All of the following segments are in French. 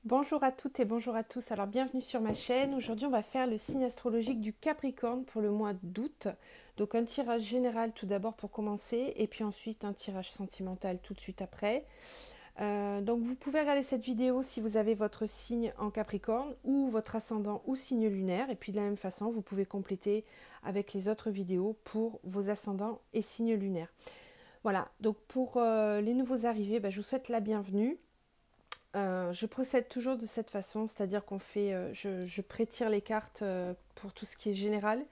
Bonjour à toutes et bonjour à tous. Alors bienvenue sur ma chaîne. Aujourd'hui on va faire le signe astrologique du Capricorne pour le mois d'août. Donc un tirage général tout d'abord pour commencer et puis ensuite un tirage sentimental tout de suite après. Donc vous pouvez regarder cette vidéo si vous avez votre signe en Capricorne ou votre ascendant ou signe lunaire. Et puis de la même façon vous pouvez compléter avec les autres vidéos pour vos ascendants et signes lunaires. Voilà, donc pour les nouveaux arrivés, je vous souhaite la bienvenue. Je procède toujours de cette façon, c'est-à-dire qu'on fait, je prétire les cartes pour tout ce qui est général.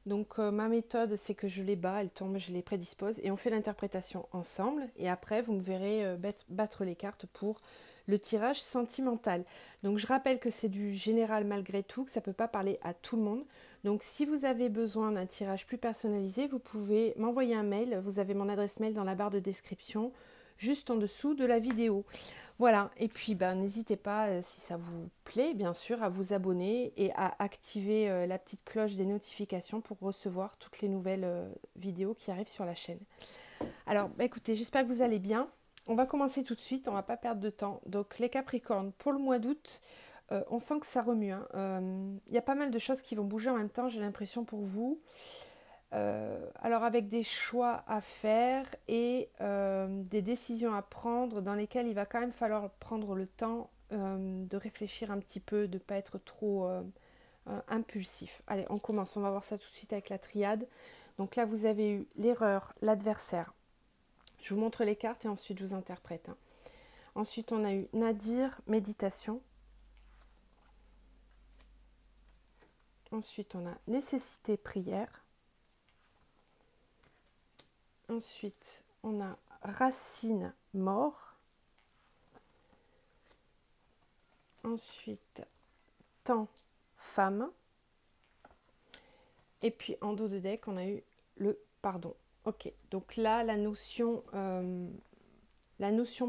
Donc ma méthode, c'est que je les bats, elles tombent, je les prédispose et on fait l'interprétation ensemble. Et après, vous me verrez battre les cartes pour le tirage sentimental. Donc je rappelle que c'est du général malgré tout, que ça ne peut pas parler à tout le monde. Donc si vous avez besoin d'un tirage plus personnalisé, vous pouvez m'envoyer un mail. Vous avez mon adresse mail dans la barre de description, juste en dessous de la vidéo. Voilà, et puis n'hésitez pas, si ça vous plaît, bien sûr, à vous abonner et à activer la petite cloche des notifications pour recevoir toutes les nouvelles vidéos qui arrivent sur la chaîne. Alors, écoutez, j'espère que vous allez bien. On va commencer tout de suite, on ne va pas perdre de temps. Donc, les Capricornes, pour le mois d'août, on sent que ça remue, hein. Y a pas mal de choses qui vont bouger en même temps, j'ai l'impression pour vous. Alors avec des choix à faire et des décisions à prendre dans lesquelles il va quand même falloir prendre le temps de réfléchir un petit peu, de ne pas être trop impulsif. Allez, on commence, on va voir ça tout de suite avec la triade. Donc là, vous avez eu l'erreur, l'adversaire. Je vous montre les cartes et ensuite je vous interprète, hein. Ensuite, on a eu Nadir, méditation. Ensuite, on a nécessité, prière. Ensuite, on a racine, mort. Ensuite, temps, femme. Et puis en dos de deck, on a eu le pardon. Ok, donc là, la notion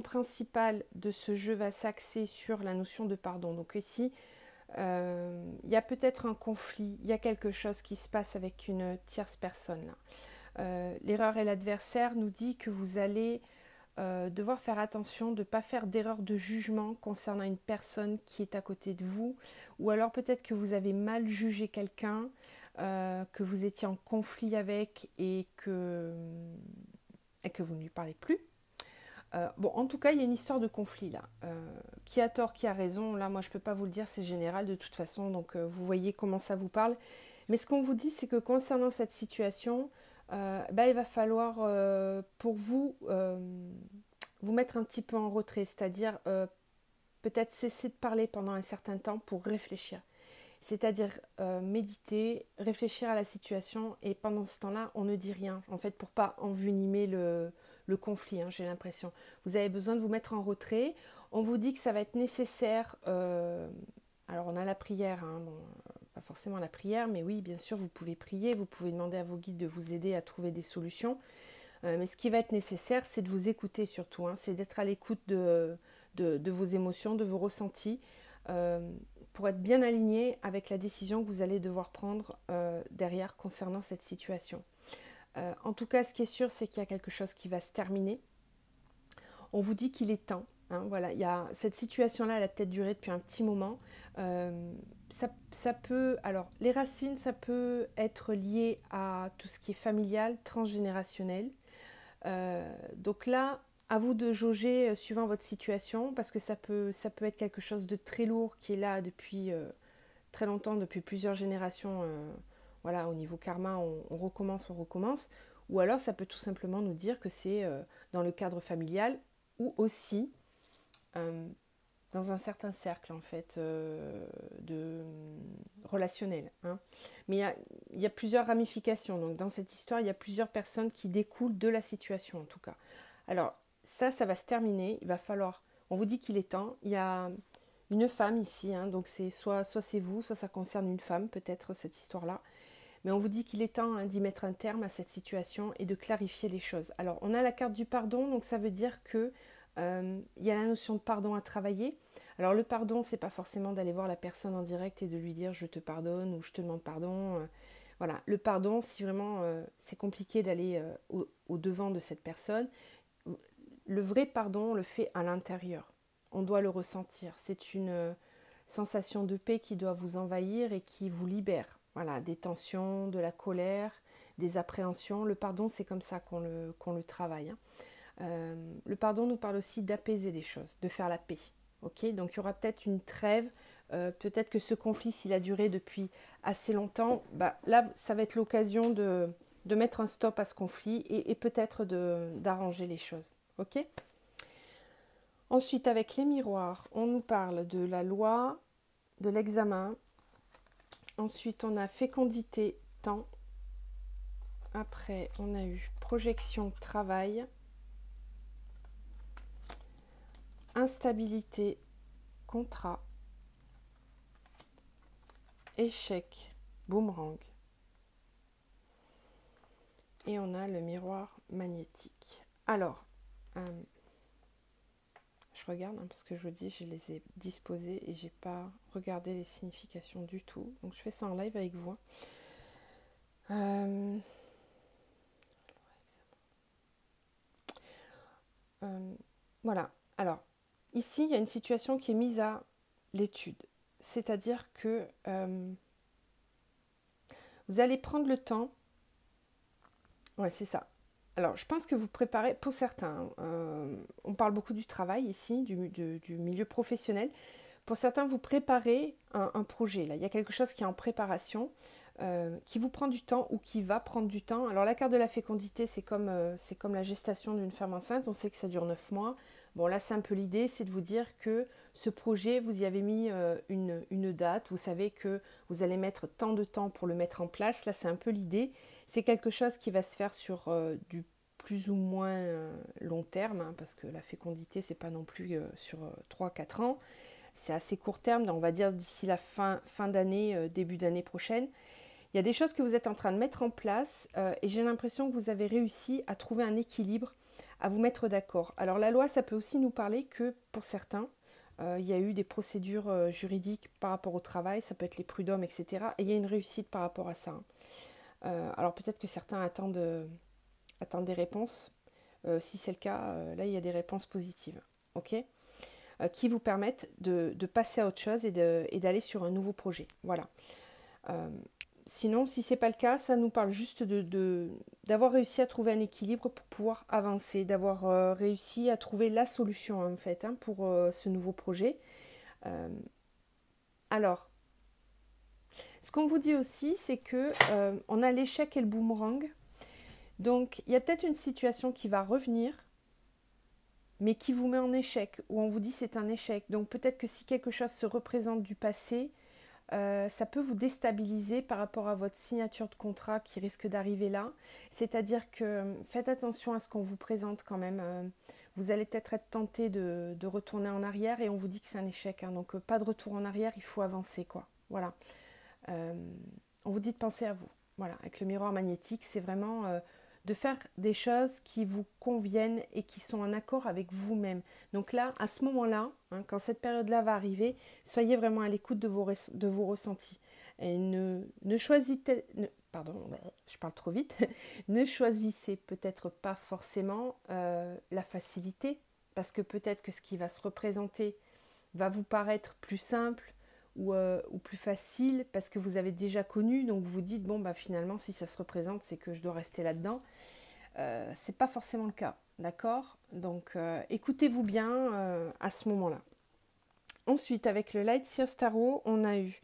principale de ce jeu va s'axer sur la notion de pardon. Donc ici, il y a peut-être un conflit, il y a quelque chose qui se passe avec une tierce personne là. L'erreur et l'adversaire nous dit que vous allez devoir faire attention de ne pas faire d'erreur de jugement concernant une personne qui est à côté de vous, ou alors peut-être que vous avez mal jugé quelqu'un, que vous étiez en conflit avec et que vous ne lui parlez plus. Bon, en tout cas, il y a une histoire de conflit là. Qui a tort, qui a raison, là, moi, je ne peux pas vous le dire, c'est général de toute façon, donc vous voyez comment ça vous parle. Mais ce qu'on vous dit, c'est que concernant cette situation, il va falloir, pour vous, vous mettre un petit peu en retrait, c'est-à-dire peut-être cesser de parler pendant un certain temps pour réfléchir. C'est-à-dire méditer, réfléchir à la situation et pendant ce temps-là, on ne dit rien. En fait, pour pas envenimer le conflit, hein, j'ai l'impression. Vous avez besoin de vous mettre en retrait. On vous dit que ça va être nécessaire. Alors, on a la prière, hein, bon, pas forcément la prière, mais oui, bien sûr, vous pouvez prier, vous pouvez demander à vos guides de vous aider à trouver des solutions. Mais ce qui va être nécessaire, c'est de vous écouter surtout, hein, c'est d'être à l'écoute de vos émotions, de vos ressentis, euh, pour être bien aligné avec la décision que vous allez devoir prendre derrière concernant cette situation. En tout cas, ce qui est sûr, c'est qu'il y a quelque chose qui va se terminer. On vous dit qu'il est temps. Hein, voilà, il y a, cette situation-là, elle a peut-être duré depuis un petit moment. Ça peut, alors, les racines, ça peut être lié à tout ce qui est familial, transgénérationnel. Donc là, à vous de jauger suivant votre situation, parce que ça peut être quelque chose de très lourd qui est là depuis très longtemps, depuis plusieurs générations. Voilà, au niveau karma, on recommence, on recommence. Ou alors, ça peut tout simplement nous dire que c'est dans le cadre familial ou aussi euh, dans un certain cercle, en fait, relationnel, hein. Mais il y a plusieurs ramifications. Donc, dans cette histoire, il y a plusieurs personnes qui découlent de la situation, en tout cas. Alors, ça va se terminer. Il va falloir... On vous dit qu'il est temps. Il y a une femme ici, hein, donc c'est soit c'est vous, soit ça concerne une femme, peut-être, cette histoire-là. Mais on vous dit qu'il est temps, hein, d'y mettre un terme à cette situation et de clarifier les choses. Alors, on a la carte du pardon, donc ça veut dire que il y a la notion de pardon à travailler. Alors, le pardon, c'est pas forcément d'aller voir la personne en direct et de lui dire je te pardonne ou je te demande pardon. Voilà, le pardon, si vraiment c'est compliqué d'aller au devant de cette personne, le vrai pardon, on le fait à l'intérieur. On doit le ressentir. C'est une sensation de paix qui doit vous envahir et qui vous libère. Voilà, des tensions, de la colère, des appréhensions. Le pardon, c'est comme ça qu'on le travaille. Le pardon nous parle aussi d'apaiser les choses, de faire la paix. Okay, donc il y aura peut-être une trêve, peut-être que ce conflit, s'il a duré depuis assez longtemps, là, ça va être l'occasion de mettre un stop à ce conflit et peut-être d'arranger les choses. Ok. Ensuite, avec les miroirs, on nous parle de la loi, de l'examen. Ensuite, on a fécondité, temps. Après, on a eu projection, travail. Instabilité, contrat. Échec, boomerang. Et on a le miroir magnétique. Alors, je regarde, parce que je vous dis, je les ai disposés et j'ai pas regardé les significations du tout. Donc je fais ça en live avec vous. Voilà. Alors, ici, il y a une situation qui est mise à l'étude. C'est-à-dire que vous allez prendre le temps. Ouais, c'est ça. Alors, je pense que vous préparez, pour certains, on parle beaucoup du travail ici, du milieu professionnel. Pour certains, vous préparez un projet. Là, il y a quelque chose qui est en préparation, qui vous prend du temps ou qui va prendre du temps. Alors, la carte de la fécondité, c'est comme la gestation d'une femme enceinte. On sait que ça dure 9 mois. Bon, là, c'est un peu l'idée, c'est de vous dire que ce projet, vous y avez mis une date. Vous savez que vous allez mettre tant de temps pour le mettre en place. Là, c'est un peu l'idée. C'est quelque chose qui va se faire sur du plus ou moins long terme, hein, parce que la fécondité, c'est pas non plus sur 3-4 ans. C'est assez court terme, donc on va dire d'ici la fin d'année, début d'année prochaine. Il y a des choses que vous êtes en train de mettre en place et j'ai l'impression que vous avez réussi à trouver un équilibre, à vous mettre d'accord. Alors la loi, ça peut aussi nous parler que pour certains, il y a eu des procédures juridiques par rapport au travail, ça peut être les prud'hommes, etc. Et il y a une réussite par rapport à ça. Alors peut-être que certains attendent des réponses. Si c'est le cas, là il y a des réponses positives. Ok, qui vous permettent de passer à autre chose et d'aller sur un nouveau projet. Voilà. Sinon, si ce n'est pas le cas, ça nous parle juste d'avoir réussi à trouver un équilibre pour pouvoir avancer, d'avoir réussi à trouver la solution en fait pour ce nouveau projet. Alors, ce qu'on vous dit aussi, c'est que on a l'échec et le boomerang. Donc, il y a peut-être une situation qui va revenir, mais qui vous met en échec, ou on vous dit c'est un échec. Donc, peut-être que si quelque chose se représente du passé, ça peut vous déstabiliser par rapport à votre signature de contrat qui risque d'arriver là. C'est-à-dire que faites attention à ce qu'on vous présente quand même. Vous allez peut-être être tenté de retourner en arrière et on vous dit que c'est un échec. Hein. Donc, pas de retour en arrière, il faut avancer, quoi. Voilà. On vous dit de penser à vous. Voilà, avec le miroir magnétique, c'est vraiment de faire des choses qui vous conviennent et qui sont en accord avec vous-même. Donc là, à ce moment-là, hein, quand cette période-là va arriver, soyez vraiment à l'écoute de vos ressentis. Et ne choisissez, pardon, je parle trop vite, ne choisissez peut-être pas forcément la facilité, parce que peut-être que ce qui va se représenter va vous paraître plus simple, ou plus facile parce que vous avez déjà connu, donc vous dites bon bah finalement si ça se représente c'est que je dois rester là-dedans. C'est pas forcément le cas, d'accord? Donc écoutez-vous bien à ce moment-là. Ensuite avec le Light Seer Tarot, on a eu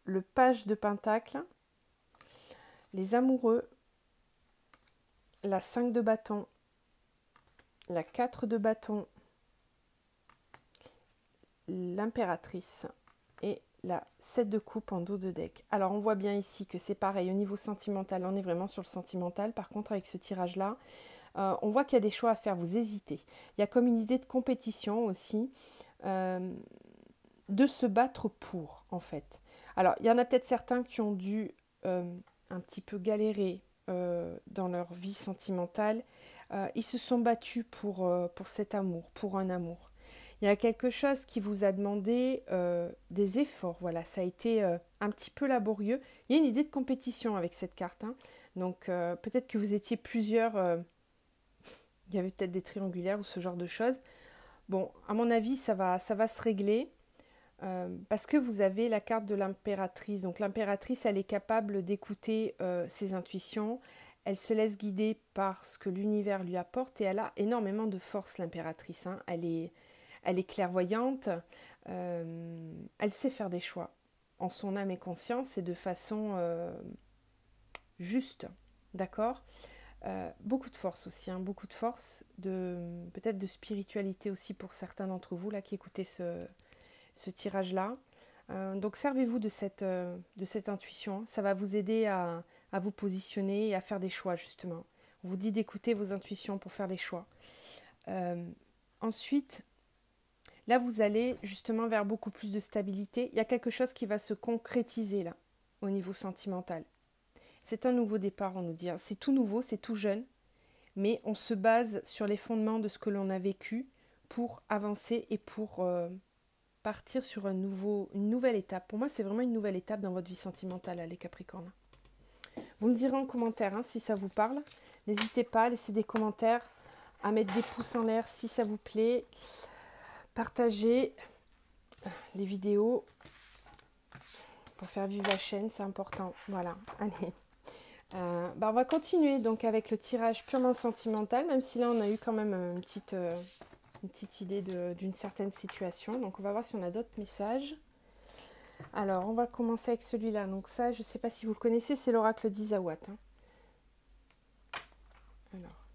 le page de Pentacle, les amoureux, la 5 de bâton, la 4 de bâton, l'impératrice et la 7 de coupe en dos de deck. Alors on voit bien ici que c'est pareil au niveau sentimental, on est vraiment sur le sentimental. Par contre avec ce tirage là, on voit qu'il y a des choix à faire, vous hésitez. Il y a comme une idée de compétition aussi, de se battre pour en fait. Alors il y en a peut-être certains qui ont dû un petit peu galérer dans leur vie sentimentale. Ils se sont battus pour cet amour, pour un amour. Il y a quelque chose qui vous a demandé des efforts, voilà, ça a été un petit peu laborieux. Il y a une idée de compétition avec cette carte, hein. Donc peut-être que vous étiez plusieurs, il y avait peut-être des triangulaires ou ce genre de choses. Bon, à mon avis, ça va se régler parce que vous avez la carte de l'impératrice. Donc l'impératrice, elle est capable d'écouter ses intuitions. Elle se laisse guider par ce que l'univers lui apporte et elle a énormément de force, l'impératrice, hein. Elle est clairvoyante, elle sait faire des choix en son âme et conscience et de façon juste, d'accord. Beaucoup de force aussi, hein, beaucoup de force, peut-être de spiritualité aussi pour certains d'entre vous là qui écoutez ce tirage-là. Donc servez-vous de cette intuition, hein. Ça va vous aider à vous positionner et à faire des choix justement. On vous dit d'écouter vos intuitions pour faire les choix. Ensuite, là vous allez justement vers beaucoup plus de stabilité. Il y a quelque chose qui va se concrétiser là, au niveau sentimental. C'est un nouveau départ, on nous dit. C'est tout nouveau, c'est tout jeune, mais on se base sur les fondements de ce que l'on a vécu pour avancer et pour partir sur une nouvelle étape. Pour moi, c'est vraiment une nouvelle étape dans votre vie sentimentale, les Capricornes. Vous me direz en commentaire si ça vous parle. N'hésitez pas à laisser des commentaires, à mettre des pouces en l'air si ça vous plaît. Partagez les vidéos pour faire vivre la chaîne, c'est important. Voilà, allez. On va continuer donc avec le tirage purement sentimental, même si là on a eu quand même une petite idée d'une certaine situation. Donc on va voir si on a d'autres messages. Alors on va commencer avec celui-là. Donc ça, je ne sais pas si vous le connaissez, c'est l'oracle d'Isawat, hein. Alors,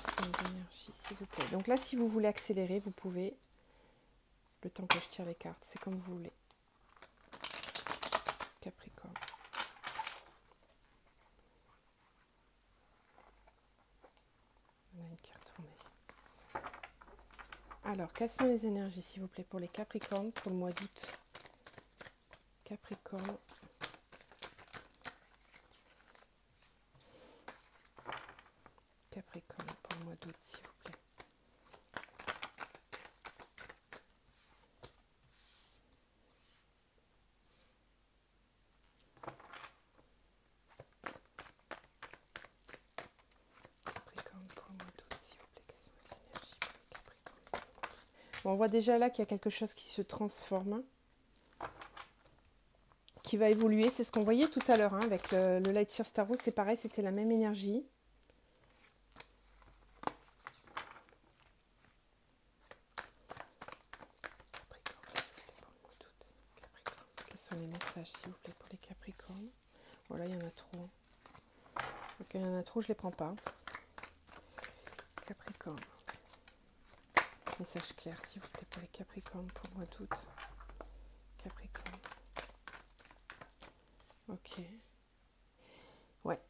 c'est les énergies, s'il vous plaît. Donc là, si vous voulez accélérer, vous pouvez. Le temps que je tire les cartes, c'est comme vous voulez. Capricorne. On a une carte tournée. Alors, quelles sont les énergies, s'il vous plaît, pour les Capricornes pour le mois d'août? Capricorne. Capricorne pour le mois d'août, s'il vous plaît. Capricorne pour le mois d'août, s'il vous plaît. Quelles sont les énergies pour les Capricornes? Bon, on voit déjà là qu'il y a quelque chose qui se transforme, qui va évoluer. C'est ce qu'on voyait tout à l'heure, hein, avec le Light Seer Starro. C'est pareil, c'était la même énergie. Quels sont les messages, s'il vous plaît, pour les Capricornes? Voilà, il y en a trop. Ok, il y en a trop, je ne les prends pas. Capricorne. Message clair, s'il vous plaît, pour les Capricornes pour le mois d'août. Capricorne. Ok. Ouais.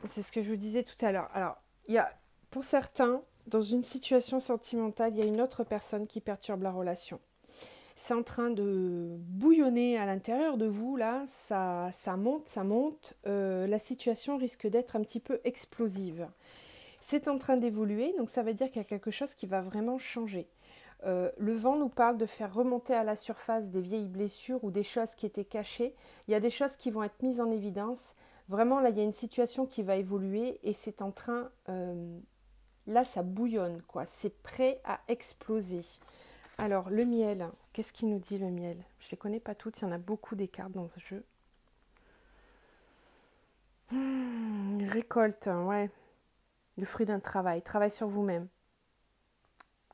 C'est ce que je vous disais tout à l'heure. Alors, il y a, pour certains, dans une situation sentimentale, il y a une autre personne qui perturbe la relation. C'est en train de bouillonner à l'intérieur de vous, là, ça monte, ça monte. La situation risque d'être un petit peu explosive. C'est en train d'évoluer, donc ça veut dire qu'il y a quelque chose qui va vraiment changer. Le vent nous parle de faire remonter à la surface des vieilles blessures ou des choses qui étaient cachées. Il y a des choses qui vont être mises en évidence. Vraiment, là, il y a une situation qui va évoluer et c'est en train... là, ça bouillonne, quoi. C'est prêt à exploser. Alors, le miel, qu'est-ce qu'il nous dit, le miel? Je ne les connais pas toutes, il y en a beaucoup des cartes dans ce jeu. Récolte, ouais. Le fruit d'un travail. Travail sur vous-même.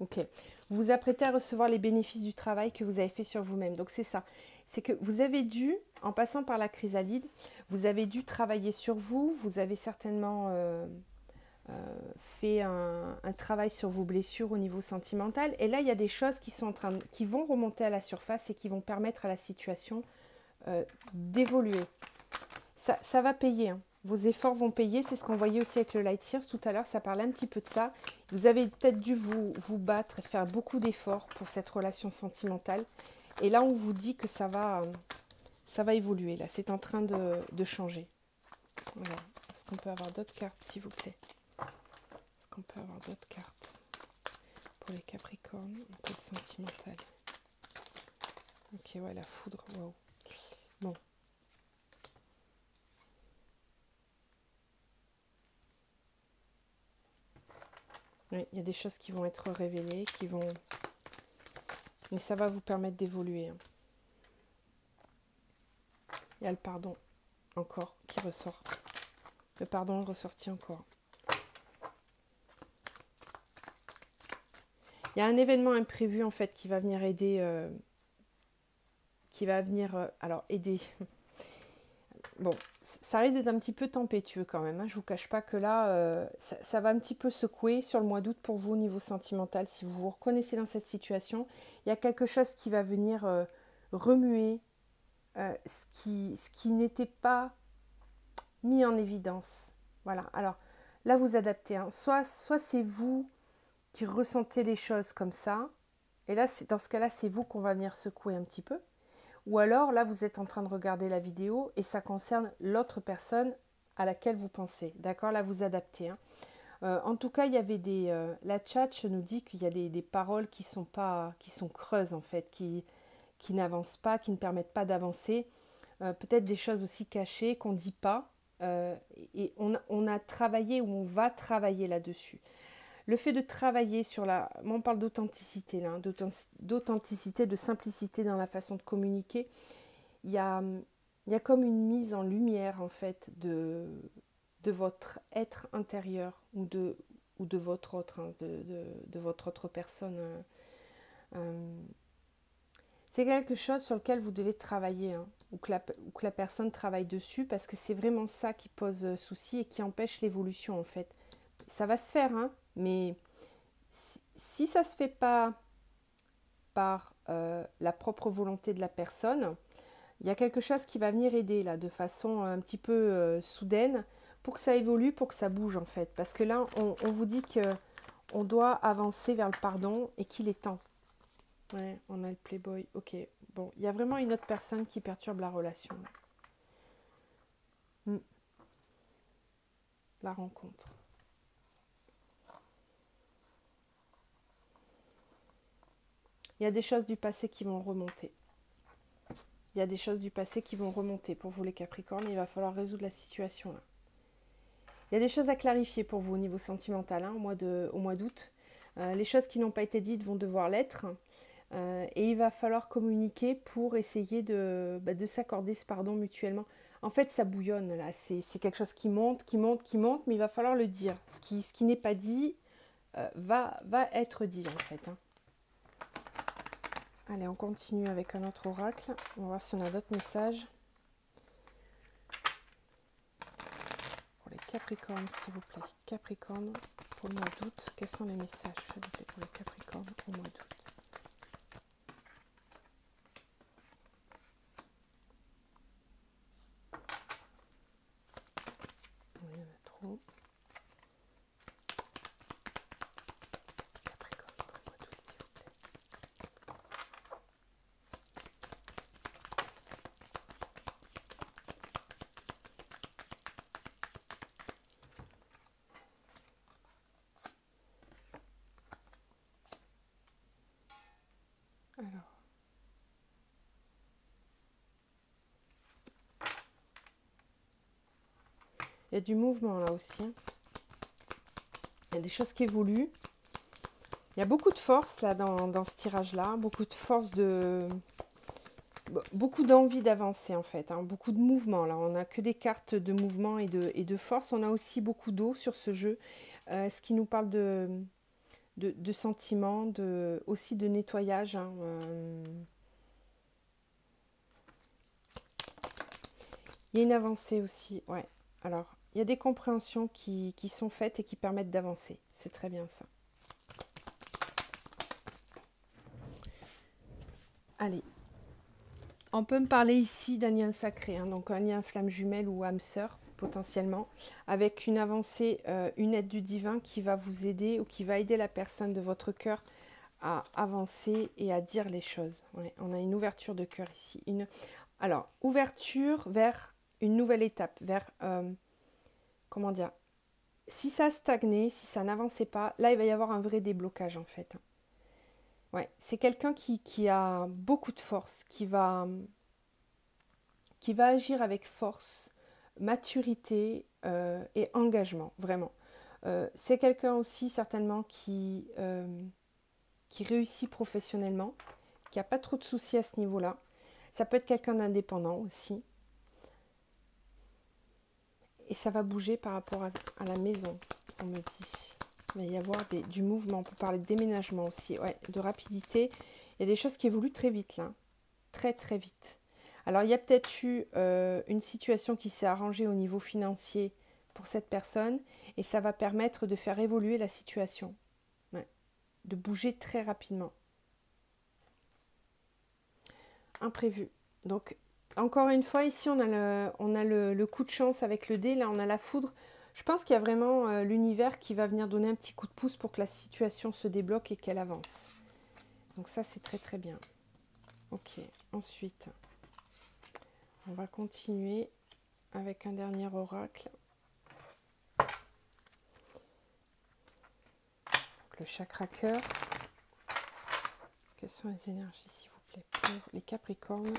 Ok. Vous vous apprêtez à recevoir les bénéfices du travail que vous avez fait sur vous-même. Donc, c'est ça. C'est que vous avez dû, en passant par la chrysalide, vous avez dû travailler sur vous. Vous avez certainement... fait un travail sur vos blessures au niveau sentimental. Et là, il y a des choses qui vont remonter à la surface et qui vont permettre à la situation d'évoluer. Ça va payer, hein. Vos efforts vont payer. C'est ce qu'on voyait aussi avec le Light Seers tout à l'heure. Ça parlait un petit peu de ça. Vous avez peut-être dû vous battre et faire beaucoup d'efforts pour cette relation sentimentale. Et là, on vous dit que ça va évoluer. Là, c'est en train de changer. Voilà. Est-ce qu'on peut avoir d'autres cartes, s'il vous plaît? On peut avoir d'autres cartes pour les Capricornes, un peu sentimental. Ok, ouais, la foudre, waouh. Bon. Oui, il y a des choses qui vont être révélées, qui vont... Mais ça va vous permettre d'évoluer. Hein. Il y a le pardon encore qui ressort. Le pardon est ressorti encore. Il y a un événement imprévu en fait qui va venir aider, alors aider. Bon, ça risque d'être un petit peu tempétueux quand même. Hein. Je ne vous cache pas que là, ça va un petit peu secouer sur le mois d'août pour vous au niveau sentimental. Si vous vous reconnaissez dans cette situation, il y a quelque chose qui va venir remuer ce qui n'était pas mis en évidence. Voilà. Alors là, vous adaptez. Hein. Soit c'est vous qui ressentez les choses comme ça. Et là, dans ce cas-là, c'est vous qu'on va venir secouer un petit peu. Ou alors, là, vous êtes en train de regarder la vidéo et ça concerne l'autre personne à laquelle vous pensez. D'accord? Là, vous adaptez. Hein. En tout cas, il y avait des... la tchatch nous dit qu'il y a des paroles qui sont creuses, en fait, qui n'avancent pas, qui ne permettent pas d'avancer. Peut-être des choses aussi cachées qu'on ne dit pas. Et on a travaillé ou on va travailler là-dessus. Le fait de travailler sur la... Moi, on parle d'authenticité, là, hein, d'authenticité, de simplicité dans la façon de communiquer. Il y a comme une mise en lumière, en fait, de votre être intérieur ou de votre autre, hein, de votre autre personne. C'est quelque chose sur lequel vous devez travailler, hein, ou que la personne travaille dessus, parce que c'est vraiment ça qui pose souci et qui empêche l'évolution, en fait. Ça va se faire, hein, mais si ça ne se fait pas par la propre volonté de la personne, il y a quelque chose qui va venir aider là, de façon un petit peu soudaine, pour que ça évolue, pour que ça bouge en fait. Parce que là, on vous dit qu'on doit avancer vers le pardon et qu'il est temps. Ouais, on a le playboy, ok. Bon, il y a vraiment une autre personne qui perturbe la relation. La rencontre. Il y a des choses du passé qui vont remonter. Il y a des choses du passé qui vont remonter pour vous les Capricornes. Il va falloir résoudre la situation là. Il y a des choses à clarifier pour vous au niveau sentimental, hein, au mois d'août. Les choses qui n'ont pas été dites vont devoir l'être. Et il va falloir communiquer pour essayer de s'accorder ce pardon mutuellement. En fait, ça bouillonne là. C'est quelque chose qui monte, mais il va falloir le dire. Ce qui n'est pas dit va être dit en fait. Hein. Allez, on continue avec un autre oracle. On va voir si on a d'autres messages. Pour les Capricornes, s'il vous plaît. Capricorne, pour le mois d'août, quels sont les messages, s'il vous plaît, pour les Capricornes au mois d'août? Il y en a trop. Capricorne pour le mois d'août, s'il vous plaît. Alors. Il y a du mouvement là aussi. Il y a des choses qui évoluent. Il y a beaucoup de force là dans ce tirage-là. Beaucoup de force beaucoup d'envie d'avancer en fait. Hein. Beaucoup de mouvement là. On n'a que des cartes de mouvement et de force. On a aussi beaucoup d'eau sur ce jeu. Ce qui nous parle de sentiments, aussi de nettoyage. Hein. Il y a une avancée aussi. Ouais. Alors, il y a des compréhensions qui sont faites et qui permettent d'avancer. C'est très bien ça. Allez. On peut me parler ici d'un lien sacré, hein, donc un lien flamme jumelle ou âme sœur, potentiellement, avec une avancée, une aide du divin qui va vous aider ou qui va aider la personne de votre cœur à avancer et à dire les choses. Ouais, on a une ouverture de cœur ici. Alors, ouverture vers une nouvelle étape, vers... comment dire, si ça stagnait, si ça n'avançait pas, là il va y avoir un vrai déblocage en fait. Ouais, c'est quelqu'un qui a beaucoup de force, qui va agir avec force, maturité et engagement, vraiment. C'est quelqu'un aussi certainement qui réussit professionnellement, qui n'a pas trop de soucis à ce niveau-là. Ça peut être quelqu'un d'indépendant aussi. Et ça va bouger par rapport à la maison, on me dit. Il va y avoir du mouvement, on peut parler de déménagement aussi, ouais, de rapidité. Il y a des choses qui évoluent très vite là, très très vite. Alors il y a peut-être eu une situation qui s'est arrangée au niveau financier pour cette personne et ça va permettre de faire évoluer la situation, ouais, de bouger très rapidement. Imprévu. Donc encore une fois, ici on a le coup de chance avec le dé, là on a la foudre. Je pense qu'il y a vraiment l'univers qui va venir donner un petit coup de pouce pour que la situation se débloque et qu'elle avance. Donc ça c'est très très bien. Ok, ensuite, on va continuer avec un dernier oracle. Donc, le chakra cœur. Quelles sont les énergies s'il vous plaît pour les Capricornes?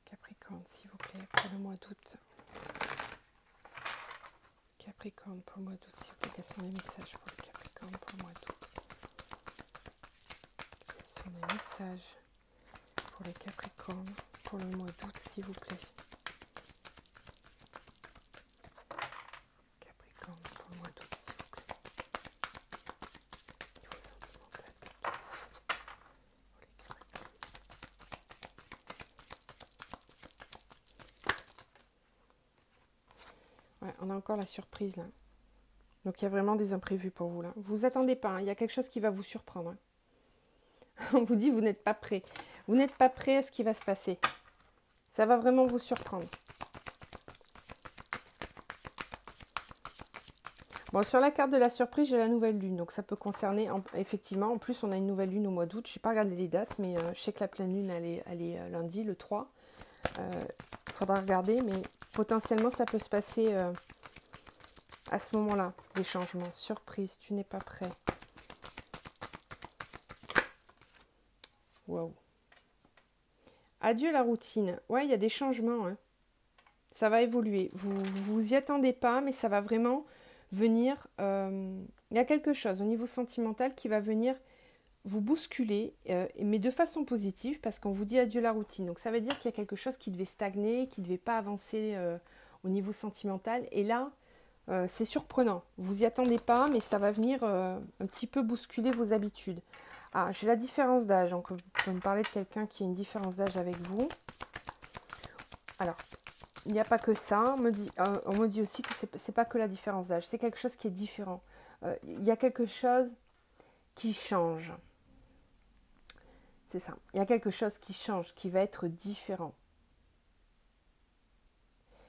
Capricorne, s'il vous plaît, pour le mois d'août. Capricorne, pour le mois d'août, s'il vous plaît. Quels sont les messages pour les Capricornes pour le mois d'août? Quels sont les messages pour les Capricornes pour le mois d'août, s'il vous plaît? Capricorne, pour le mois d'août, s'il vous plaît. Niveau sentimental, qu'est-ce qu'il y a pour les Capricornes? Ouais, on a encore la surprise là. Donc il y a vraiment des imprévus pour vous là. Vous vous attendez pas, hein. Il y a quelque chose qui va vous surprendre. Hein. On vous dit vous n'êtes pas prêt. Vous n'êtes pas prêt à ce qui va se passer. Ça va vraiment vous surprendre. Bon, sur la carte de la surprise, j'ai la nouvelle lune. Donc ça peut concerner, effectivement, en plus on a une nouvelle lune au mois d'août. Je n'ai pas regardé les dates, mais je sais que la pleine lune, elle est lundi, le 3. Il faudra regarder, mais potentiellement ça peut se passer à ce moment-là, des changements. Surprise, tu n'es pas prêt. Waouh. Adieu la routine. Ouais, il y a des changements. Hein. Ça va évoluer. Vous vous y attendez pas, mais ça va vraiment venir. Il y a quelque chose au niveau sentimental qui va venir vous bousculer, mais de façon positive, parce qu'on vous dit adieu la routine. Donc ça veut dire qu'il y a quelque chose qui devait stagner, qui ne devait pas avancer au niveau sentimental. Et là, c'est surprenant. Vous y attendez pas, mais ça va venir un petit peu bousculer vos habitudes. Ah, j'ai la différence d'âge. Donc, on peut me parler de quelqu'un qui a une différence d'âge avec vous. Alors, il n'y a pas que ça. On me dit aussi que c'est pas que la différence d'âge. C'est quelque chose qui est différent. Il y a quelque chose qui change. C'est ça. Il y a quelque chose qui change, qui va être différent.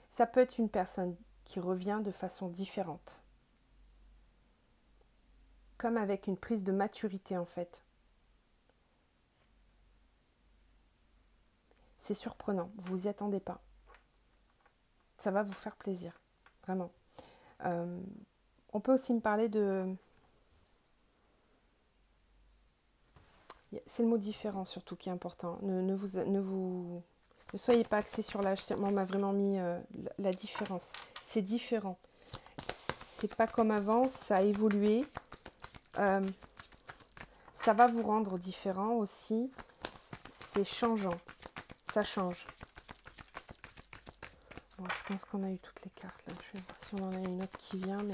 Ça peut être une personne qui revient de façon différente. Comme avec une prise de maturité en fait. C'est surprenant, vous vous y attendez pas. Ça va vous faire plaisir, vraiment. On peut aussi me parler de... C'est le mot différent surtout qui est important. Ne soyez pas axé sur l'âge. On m'a vraiment mis la différence. C'est différent. C'est pas comme avant, ça a évolué. Ça va vous rendre différent aussi. C'est changeant. Ça change. Bon, je pense qu'on a eu toutes les cartes là. Je vais voir si on en a une autre qui vient, mais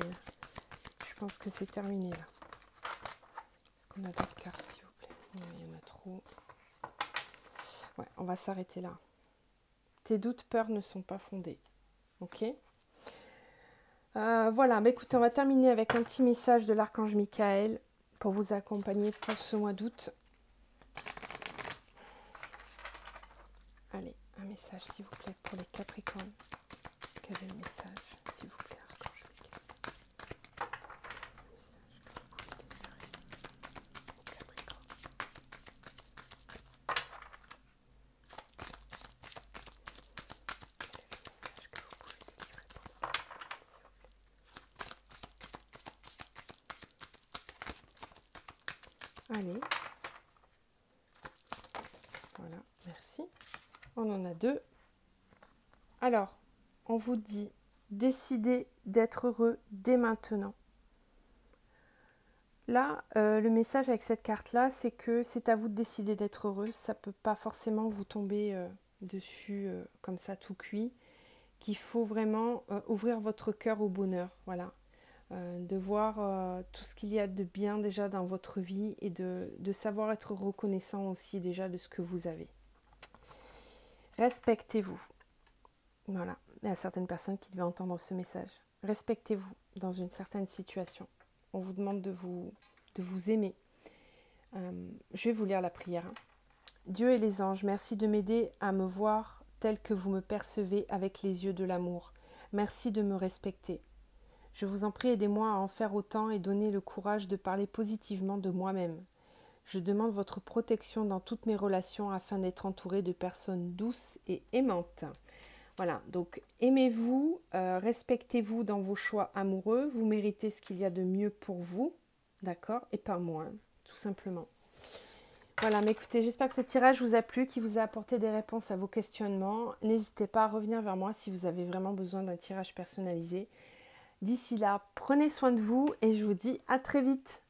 je pense que c'est terminé là. Est-ce qu'on a d'autres cartes s'il vous plaît? Non, il y en a trop. Ouais, on va s'arrêter là. Tes doutes, peurs ne sont pas fondés. Ok. Voilà, bah écoutez, on va terminer avec un petit message de l'archange Michael pour vous accompagner pour ce mois d'août. Allez, un message s'il vous plaît pour les Capricornes. Quel est le message s'il vous plaît, archange Michael? Un message que vous pouvez délivrer aux Capricornes. Quel est le message que vous pouvez délivrer pour les Capricornes, s'il vous plaît? Allez. Voilà, merci. On en a deux. Alors, on vous dit, décidez d'être heureux dès maintenant. Là, le message avec cette carte-là, c'est que c'est à vous de décider d'être heureux. Ça ne peut pas forcément vous tomber dessus comme ça tout cuit. Qu'il faut vraiment ouvrir votre cœur au bonheur, voilà. De voir tout ce qu'il y a de bien déjà dans votre vie et de savoir être reconnaissant aussi déjà de ce que vous avez. Respectez-vous. Voilà, il y a certaines personnes qui devaient entendre ce message. Respectez-vous dans une certaine situation. On vous demande de vous aimer. Je vais vous lire la prière. Dieu et les anges, merci de m'aider à me voir tel que vous me percevez avec les yeux de l'amour. Merci de me respecter. Je vous en prie, aidez-moi à en faire autant et donnez le courage de parler positivement de moi-même. Je demande votre protection dans toutes mes relations afin d'être entourée de personnes douces et aimantes. Voilà, donc aimez-vous, respectez-vous dans vos choix amoureux, vous méritez ce qu'il y a de mieux pour vous, d'accord, et pas moins, tout simplement. Voilà, mais écoutez, j'espère que ce tirage vous a plu, qu'il vous a apporté des réponses à vos questionnements. N'hésitez pas à revenir vers moi si vous avez vraiment besoin d'un tirage personnalisé. D'ici là, prenez soin de vous et je vous dis à très vite.